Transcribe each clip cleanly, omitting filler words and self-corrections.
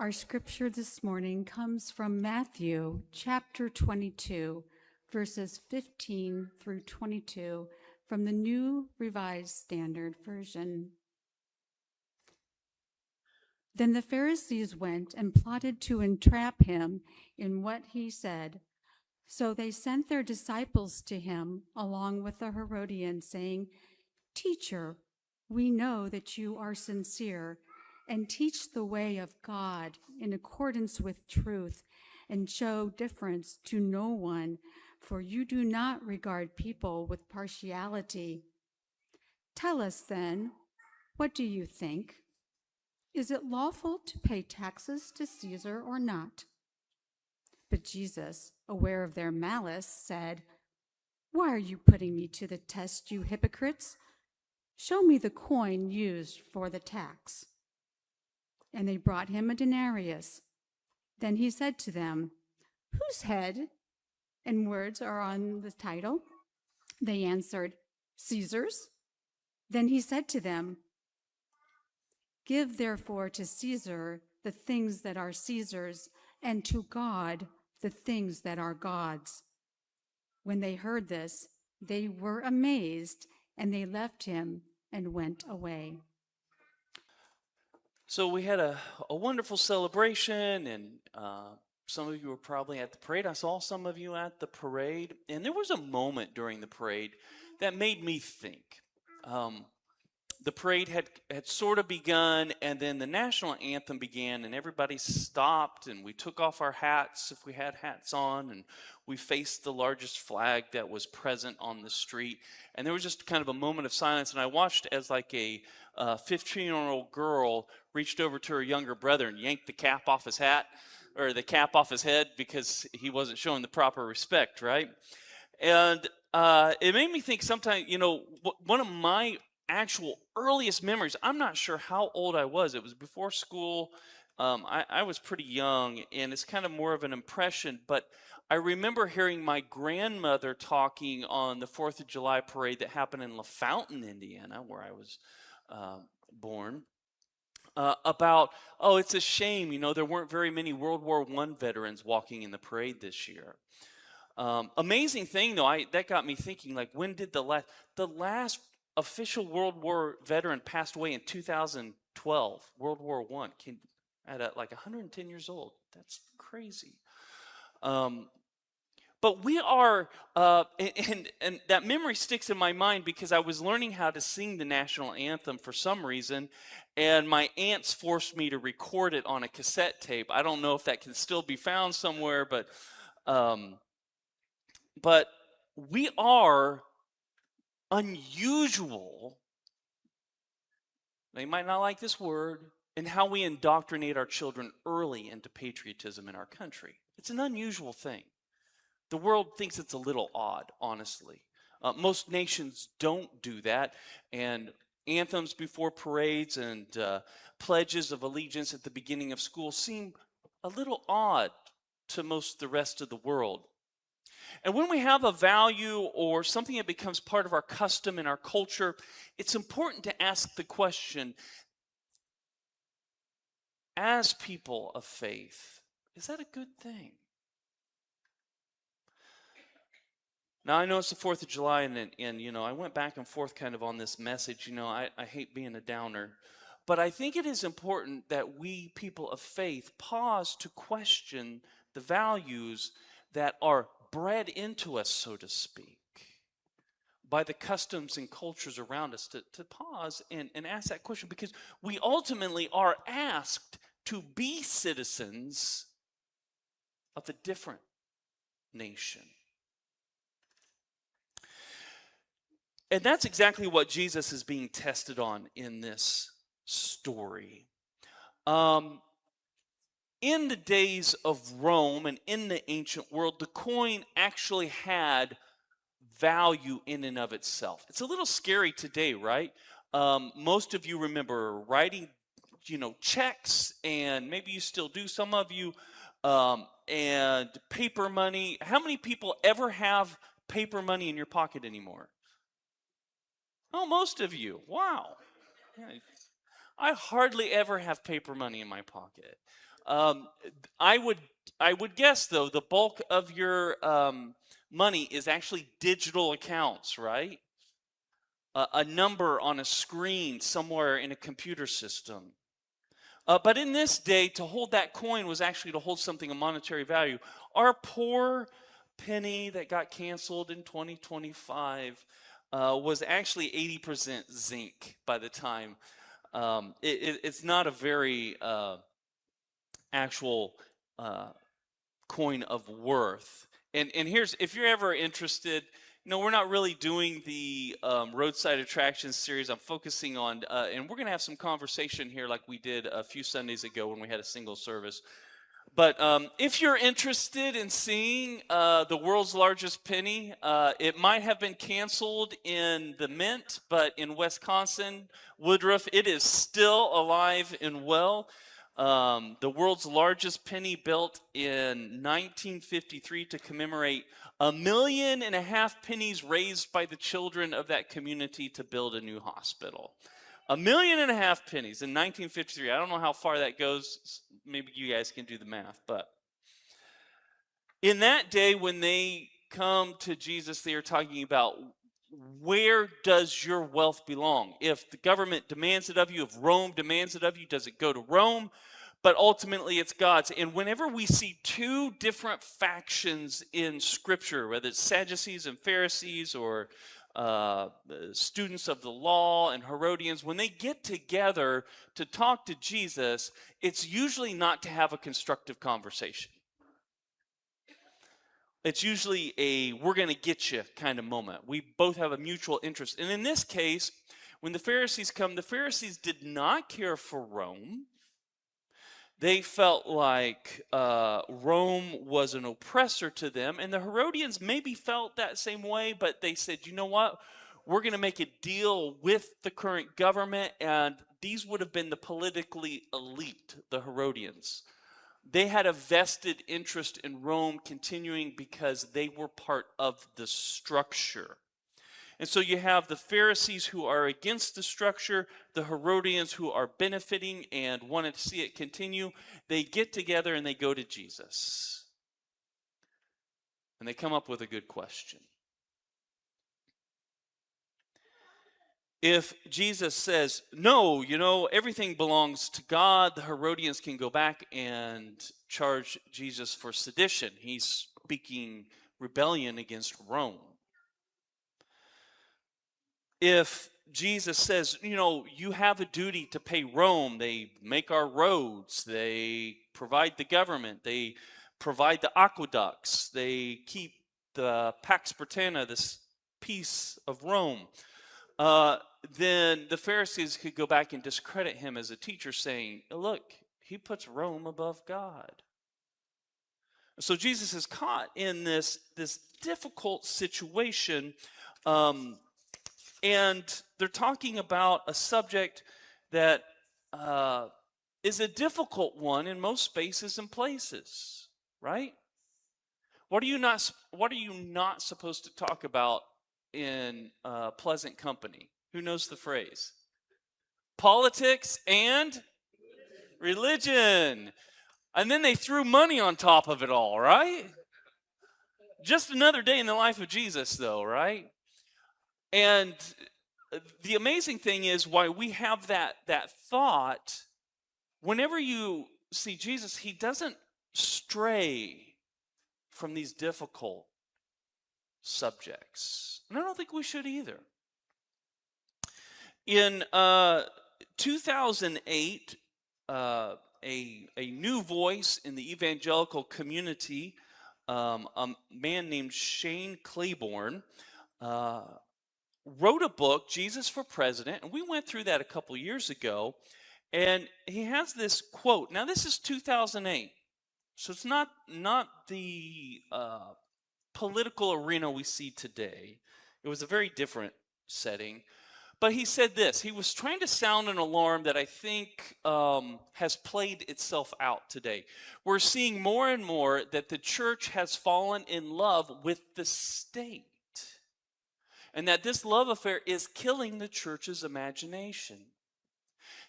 Our scripture this morning comes from Matthew chapter 22, verses 15 through 22 from the New Revised Standard Version. Then the Pharisees went and plotted to entrap him in what he said. So they sent their disciples to him along with the Herodians, saying, "Teacher, we know that you are sincere and teach the way of God in accordance with truth and show difference to no one, for you do not regard people with partiality. Tell us then, what do you think? Is it lawful to pay taxes to Caesar or not?" But Jesus, aware of their malice, said, "Why are you putting me to the test, you hypocrites? Show me the coin used for the tax." And they brought him a denarius. Then he said to them, "Whose head and words are on the title?" They answered, "Caesar's." Then he said to them, "Give therefore to Caesar the things that are Caesar's, and to God the things that are God's." When they heard this, they were amazed, and they left him and went away. So we had a wonderful celebration, and some of you were probably at the parade. I saw some of you at the parade, and there was a moment during the parade that made me think. The parade had sort of begun, and then the national anthem began, and everybody stopped, and we took off our hats if we had hats on, and we faced the largest flag that was present on the street. And there was just kind of a moment of silence, and I watched as like a 15-year-old girl reached over to her younger brother and yanked the cap off his hat, or the cap off his head, because he wasn't showing the proper respect, right? And it made me think sometimes, one of my actual earliest memories, I'm not sure how old I was. It was before school. I was pretty young, and it's kind of more of an impression, but I remember hearing my grandmother talking on the 4th of July parade that happened in LaFountain, Indiana, where I was born, about, oh, it's a shame, there weren't very many World War I veterans walking in the parade this year. Amazing thing, though, that got me thinking, like, when did the last official World War veteran passed away in 2012, World War I, at like 110 years old. That's crazy. But we are, and that memory sticks in my mind because I was learning how to sing the national anthem for some reason, and my aunts forced me to record it on a cassette tape. I don't know if that can still be found somewhere, but we are unusual, they might not like this word, in how we indoctrinate our children early into patriotism in our country. It's an unusual thing. The world thinks it's a little odd, honestly. Most nations don't do that, and anthems before parades and pledges of allegiance at the beginning of school seem a little odd to most of the rest of the world. And when we have a value or something that becomes part of our custom and our culture, it's important to ask the question, as people of faith, is that a good thing? Now, I know it's the 4th of July, and I went back and forth kind of on this message. I hate being a downer. But I think it is important that we, people of faith, pause to question the values that are bred into us, so to speak, by the customs and cultures around us, to pause and ask that question, because we ultimately are asked to be citizens of a different nation. And that's exactly what Jesus is being tested on in this story. In the days of Rome and in the ancient world, the coin actually had value in and of itself. It's a little scary today, right? Most of you remember writing, checks, and maybe you still do, some of you, and paper money. How many people ever have paper money in your pocket anymore? Oh, most of you. Wow. Yeah. I hardly ever have paper money in my pocket. Um, I would guess though the bulk of your money is actually digital accounts, right? A number on a screen somewhere in a computer system. But in this day, to hold that coin was actually to hold something of monetary value. Our poor penny that got canceled in 2025 was actually 80% zinc by the time. It's not a very actual coin of worth. And here's, if you're ever interested, we're not really doing the roadside attractions series. I'm focusing on, and we're going to have some conversation here like we did a few Sundays ago when we had a single service. But if you're interested in seeing the world's largest penny, it might have been canceled in the Mint, but in Wisconsin, Woodruff, it is still alive and well. The world's largest penny, built in 1953 to commemorate 1.5 million pennies raised by the children of that community to build a new hospital. 1.5 million pennies in 1953. I don't know how far that goes. Maybe you guys can do the math. But in that day, when they come to Jesus, they are talking about, where does your wealth belong? If the government demands it of you, if Rome demands it of you, does it go to Rome? But ultimately, it's God's. And whenever we see two different factions in Scripture, whether it's Sadducees and Pharisees, or students of the law and Herodians, when they get together to talk to Jesus, it's usually not to have a constructive conversation. It's usually a we're going to get you kind of moment. We both have a mutual interest. And in this case, when the Pharisees come, the Pharisees did not care for Rome. They felt like Rome was an oppressor to them. And the Herodians maybe felt that same way, but they said, you know what? We're going to make a deal with the current government. And these would have been the politically elite, the Herodians. They had a vested interest in Rome continuing because they were part of the structure. And so you have the Pharisees who are against the structure, the Herodians who are benefiting and wanted to see it continue. They get together and they go to Jesus. And they come up with a good question. If Jesus says, no, everything belongs to God, the Herodians can go back and charge Jesus for sedition. He's speaking rebellion against Rome. If Jesus says, you have a duty to pay Rome, they make our roads, they provide the government, they provide the aqueducts, they keep the Pax Britannia, this peace of Rome, then the Pharisees could go back and discredit him as a teacher, saying, look, he puts Rome above God. So Jesus is caught in this difficult situation, and they're talking about a subject that is a difficult one in most spaces and places, right? What are you not supposed to talk about in pleasant company? Who knows the phrase? Politics and religion. And then they threw money on top of it all, right? Just another day in the life of Jesus, though, right? And the amazing thing is, why we have that thought, whenever you see Jesus, he doesn't stray from these difficult subjects. And I don't think we should either. In 2008, a new voice in the evangelical community, a man named Shane Claiborne, wrote a book, Jesus for President, and we went through that a couple years ago, and he has this quote. Now, this is 2008, so it's not the political arena we see today. It was a very different setting. But he said this. He was trying to sound an alarm that I think has played itself out today. We're seeing more and more that the church has fallen in love with the state, and that this love affair is killing the church's imagination.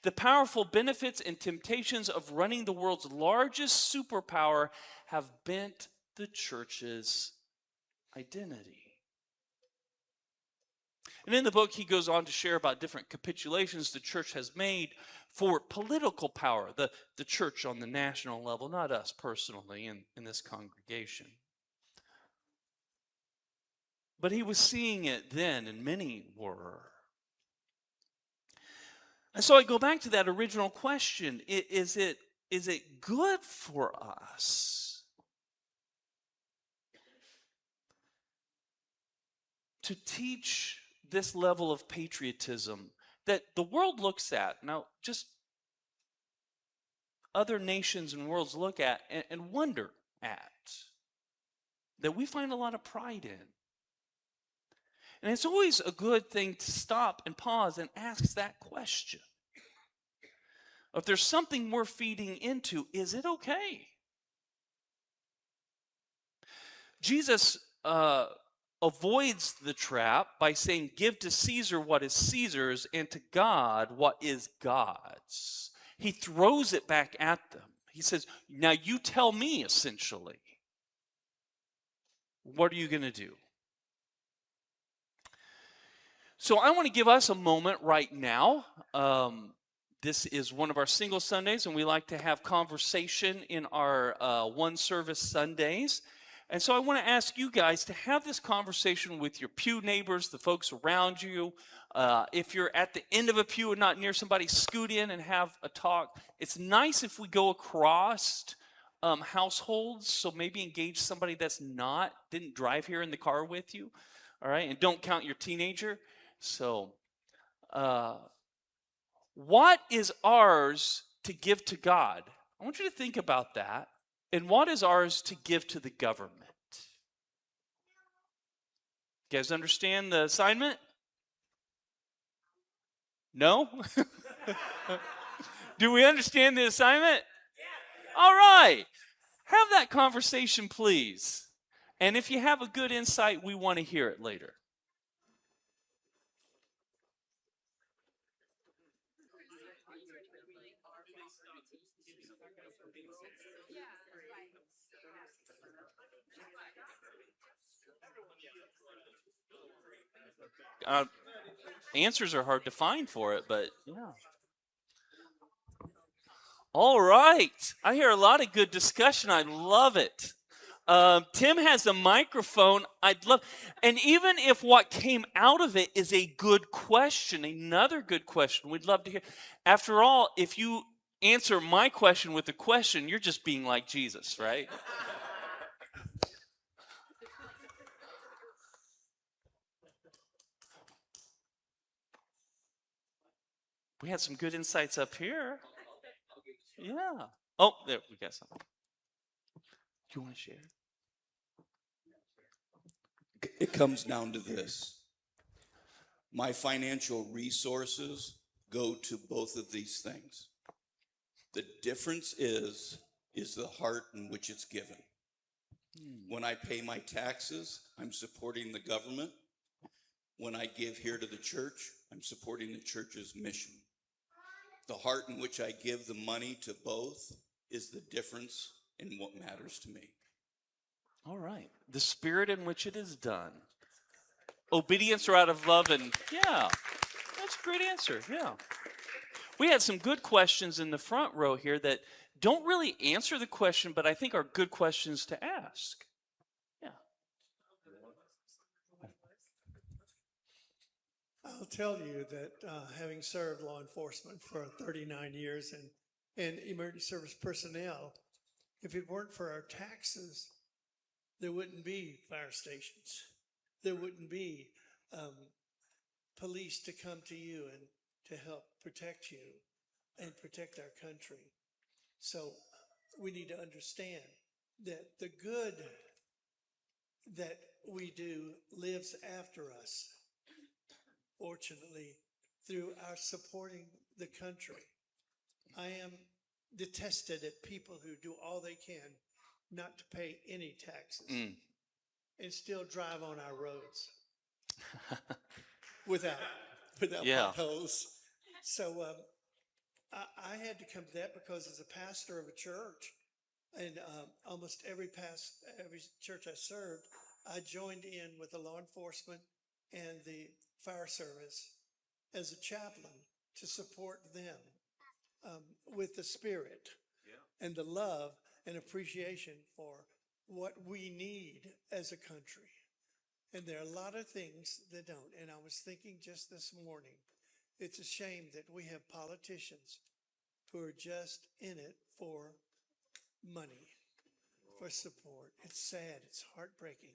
The powerful benefits and temptations of running the world's largest superpower have bent the church's identity. And in the book, he goes on to share about different capitulations the church has made for political power, the church on the national level, not us personally in this congregation. But he was seeing it then, and many were. And so I go back to that original question. Is it good for us to teach this level of patriotism that the world looks at? Now, just other nations and worlds look at and wonder at, that we find a lot of pride in. And it's always a good thing to stop and pause and ask that question. If there's something we're feeding into, is it okay? Jesus avoids the trap by saying, give to Caesar what is Caesar's and to God what is God's. He throws it back at them. He says, now you tell me, essentially. What are you going to do? So I want to give us a moment right now. This is one of our single Sundays, and we like to have conversation in our one service Sundays. And so I want to ask you guys to have this conversation with your pew neighbors, the folks around you. If you're at the end of a pew and not near somebody, scoot in and have a talk. It's nice if we go across households, so maybe engage somebody that's didn't drive here in the car with you, all right? And don't count your teenager. So, what is ours to give to God? I want you to think about that. And what is ours to give to the government? You guys understand the assignment? No? Do we understand the assignment? All right. Have that conversation, please. And if you have a good insight, we want to hear it later. Answers are hard to find for it, but yeah. All right. I hear a lot of good discussion. I love it. Tim has a microphone. And even if what came out of it is a good question, another good question, we'd love to hear. After all, if you answer my question with a question, you're just being like Jesus, right? We had some good insights up here. Yeah. Oh, there, we got something. Do you want to share? It comes down to this. My financial resources go to both of these things. The difference is the heart in which it's given. When I pay my taxes, I'm supporting the government. When I give here to the church, I'm supporting the church's mission. The heart in which I give the money to both is the difference in what matters to me. All right. The spirit in which it is done. Obedience or out of love, and yeah, that's a great answer. Yeah. We had some good questions in the front row here that don't really answer the question, but I think are good questions to ask. Yeah. I'll tell you that having served law enforcement for 39 years and emergency service personnel, if it weren't for our taxes, there wouldn't be fire stations. There wouldn't be police to come to you and to help protect you and protect our country. So we need to understand that the good that we do lives after us, fortunately, through our supporting the country. I am detested at people who do all they can not to pay any taxes and still drive on our roads without potholes. So I had to come to that because as a pastor of a church, and almost every church I served, I joined in with the law enforcement and the fire service as a chaplain to support them with the spirit and the love and appreciation for what we need as a country. And there are a lot of things that don't. And I was thinking just this morning, it's a shame that we have politicians who are just in it for money, for support. It's sad. It's heartbreaking.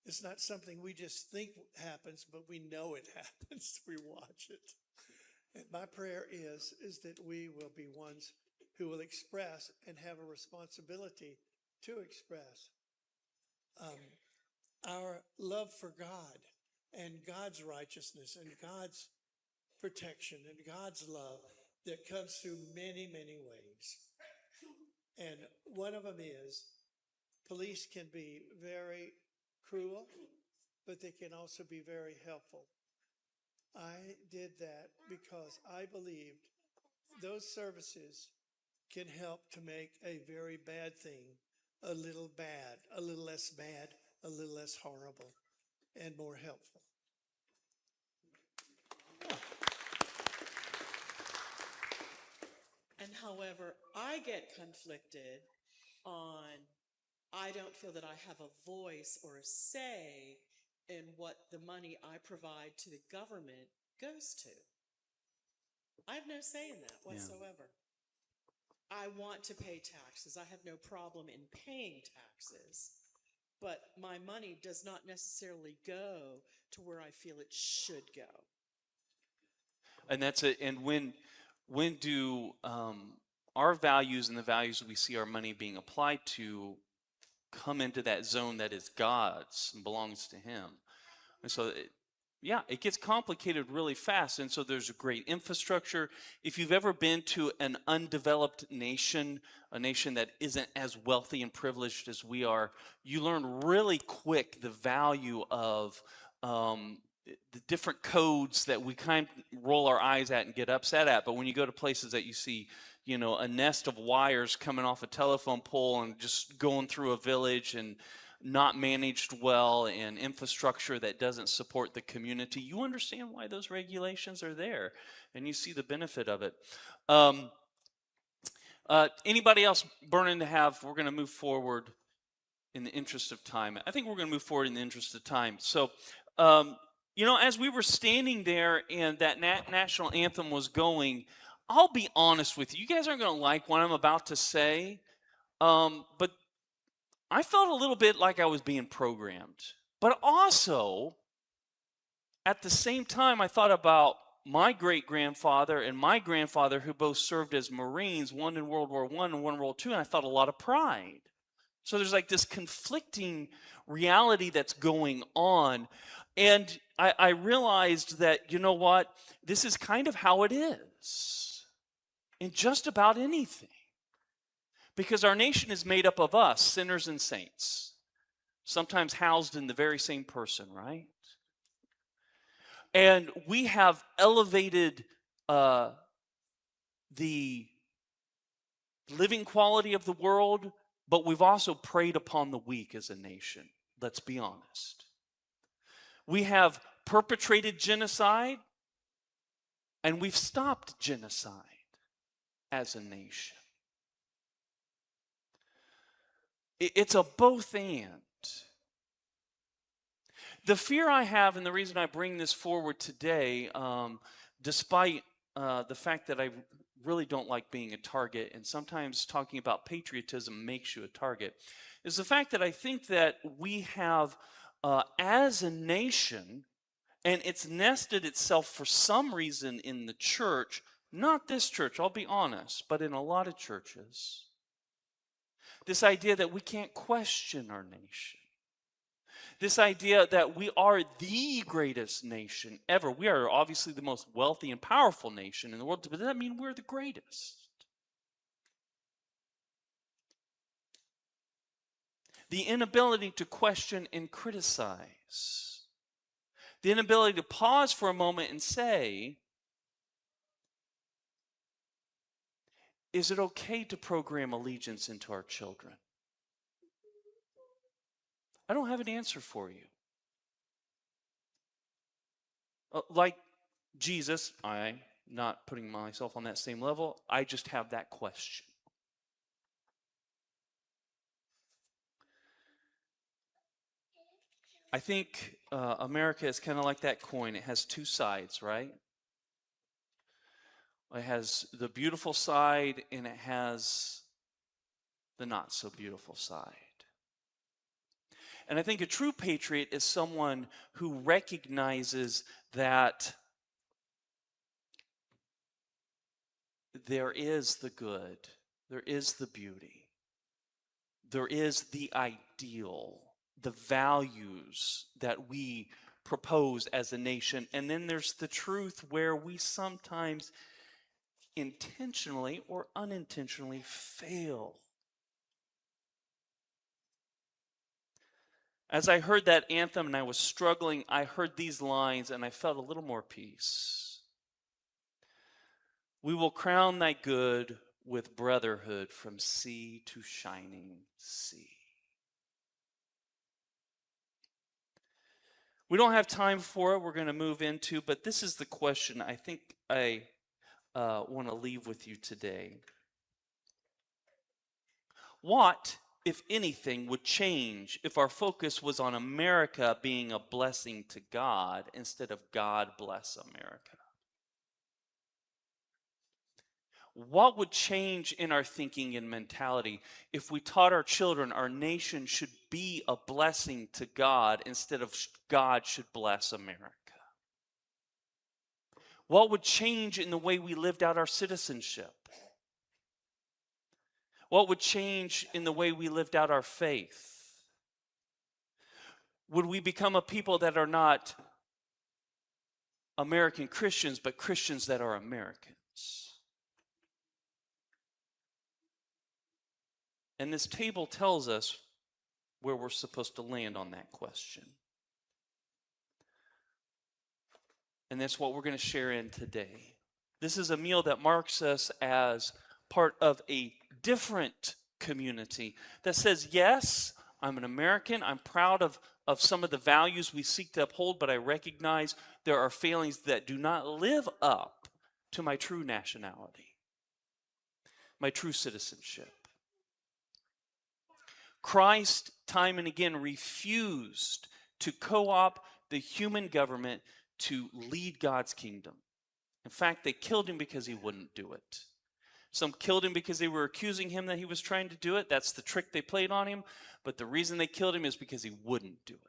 It's not something we just think happens, but we know it happens. We watch it. And my prayer is that we will be ones who will express and have a responsibility to express our love for God and God's righteousness and God's protection and God's love that comes through many, many ways. And one of them is police can be very cruel, but they can also be very helpful. I did that because I believed those services can help to make a very bad thing a little bad, a little less bad, a little less horrible, and more helpful. And however, I get conflicted on, I don't feel that I have a voice or a say in what the money I provide to the government goes to. I have no say in that whatsoever. I want to pay taxes. I have no problem in paying taxes, but my money does not necessarily go to where I feel it should go. And that's it. And when do our values and the values we see our money being applied to come into that zone that is God's and belongs to Him? And so, it gets complicated really fast. And so there's a great infrastructure. If you've ever been to an undeveloped nation, a nation that isn't as wealthy and privileged as we are, you learn really quick the value of the different codes that we kind of roll our eyes at and get upset at. But when you go to places that you see, a nest of wires coming off a telephone pole and just going through a village and not managed well, and infrastructure that doesn't support the community, you understand why those regulations are there, and you see the benefit of it. Anybody else burning to have? We're going to move forward in the interest of time. I think we're going to move forward in the interest of time. So, as we were standing there and that national anthem was going, I'll be honest with you. You guys aren't going to like what I'm about to say, but I felt a little bit like I was being programmed. But also, at the same time, I thought about my great-grandfather and my grandfather, who both served as Marines, one in World War I and one in World War II, and I felt a lot of pride. So there's like this conflicting reality that's going on. And I realized that, you know what, this is kind of how it is in just about anything. Because our nation is made up of us, sinners and saints, sometimes housed in the very same person, right? And we have elevated the living quality of the world, but we've also preyed upon the weak as a nation. Let's be honest. We have perpetrated genocide, and we've stopped genocide as a nation. It's a both and. The fear I have, and the reason I bring this forward today, despite the fact that I really don't like being a target, and sometimes talking about patriotism makes you a target, is the fact that I think that we have, as a nation, and it's nested itself for some reason in the church, not this church, I'll be honest, but in a lot of churches, this idea that we can't question our nation. This idea that we are the greatest nation ever. We are obviously the most wealthy and powerful nation in the world, but does that mean we're the greatest? The inability to question and criticize. The inability to pause for a moment and say, Is it okay to program allegiance into our children? I don't have an answer for you. Like Jesus, I'm not putting myself on that same level. I just have that question. I think America is kind of like that coin. It has two sides, right? It has the beautiful side and it has the not so beautiful side. And I think a true patriot is someone who recognizes that there is the good, there is the beauty, there is the ideal, the values that we propose as a nation, and then there's the truth where we sometimes intentionally or unintentionally fail. As I heard that anthem and I was struggling, I heard these lines and I felt a little more peace. We will crown thy good with brotherhood from sea to shining sea. We don't have time for it. We're going to move into, but this is the question I think I want to leave with you today. What, if anything, would change if our focus was on America being a blessing to God instead of God bless America? What would change in our thinking and mentality if we taught our children our nation should be a blessing to God instead of God should bless America? What would change in the way we lived out our citizenship? What would change in the way we lived out our faith? Would we become a people that are not American Christians, but Christians that are Americans? And this table tells us where we're supposed to land on that question. And that's what we're going to share in today. This is a meal that marks us as part of a different community that says, yes, I'm an American. I'm proud of some of the values we seek to uphold, but I recognize there are failings that do not live up to my true nationality, my true citizenship. Christ, time and again, refused to co-opt the human government to lead God's kingdom. In fact, they killed him because he wouldn't do it. Some killed him because they were accusing him that he was trying to do it. That's the trick they played on him. But the reason they killed him is because he wouldn't do it.